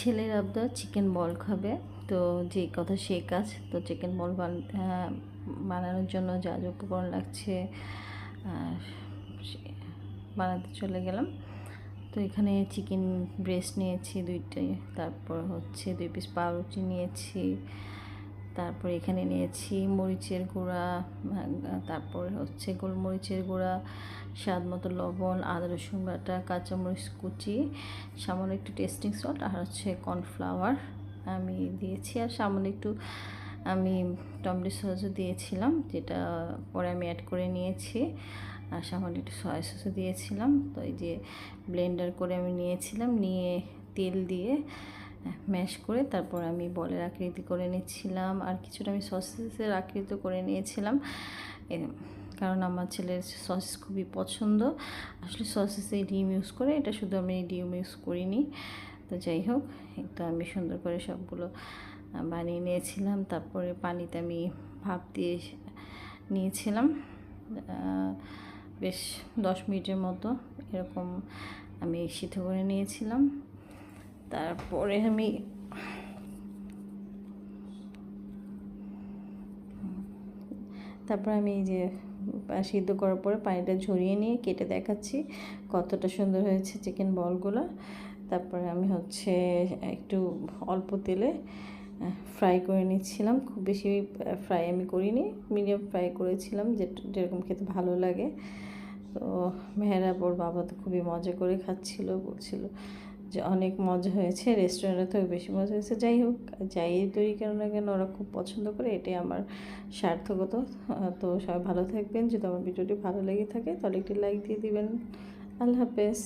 ছেলের আবদার চিকেন বল খাবে, তো যে কথা সেই কাজ। তো চিকেন বল বানানোর জন্য যা যা উপকরণ লাগছে বানাতে চলে গেলাম। তো এখানে চিকেন ব্রেস্ট নিয়েছি 2টি, তারপর হচ্ছে 2 পিস পাউরুটি নিয়েছি, তারপর এখানে নিয়েছি মরিচের গুঁড়া, তারপর হচ্ছে গোলমরিচের গুঁড়া, স্বাদ মতো লবণ, আদা রসুন বাটা, কাঁচামরিচ কুচি, সামান্য একটু টেস্টিং সল্ট আর হচ্ছে কর্নফ্লাওয়ার আমি দিয়েছি। আর সামান্য একটু আমি টমেটো সসও দিয়েছিলাম, যেটা পরে আমি অ্যাড করে নিয়েছি। আর সামান্য একটু সয়া সসও দিয়েছিলাম। তো এই যে ব্লেন্ডার করে আমি নিয়েছিলাম, নিয়ে তেল দিয়ে ম্যাশ করে তারপর আমি বলের আকৃতি করে নিচ্ছিলাম। আর কিছুটা আমি সসেসের আকৃতি করে নিয়েছিলাম, কারণ আমার ছেলের সসেস খুবই পছন্দ। আসলে সসেসে ডিম ইউজ করে, এটা শুধু আমি ডিম ইউজ করিনি। তো যাই হোক, তো আমি সুন্দর করে সবগুলো বানিয়ে নিয়েছিলাম। তারপরে পানিতে আমি ভাপ দিয়ে নিয়েছিলাম বেশ 10 মিনিটের মতো, এরকম আমি সিদ্ধ করে নিয়েছিলাম। তারপরে আমি এই যে সিদ্ধ করার পরে পানিটা ঝরিয়ে নিয়ে কেটে দেখাচ্ছি কতটা সুন্দর হয়েছে চিকেন বলগুলো। তারপরে আমি হচ্ছে একটু অল্প তেলে ফ্রাই করে নিচ্ছিলাম, খুব বেশি ফ্রাই আমি করিনি, মিডিয়াম ফ্রাই করেছিলাম, যেরকম খেতে ভালো লাগে। তো মেহেরাব ওর বাবা তো খুবই মজা করে খাচ্ছিল, বলছিল যে অনেক মজা হয়েছে, রেস্টুরেন্টের থেকে বেশি মজা হয়েছে। যাই হোক, যাই তৈরি কেন না কেন ওরা খুব পছন্দ করে, এটাই আমার সার্থকতা। তো সবাই ভালো থাকবেন। যদি আমার ভিডিওটি ভালো লেগে থাকে তাহলে একটি লাইক দিয়ে দিবেন। আল্লাহ হাফেজ।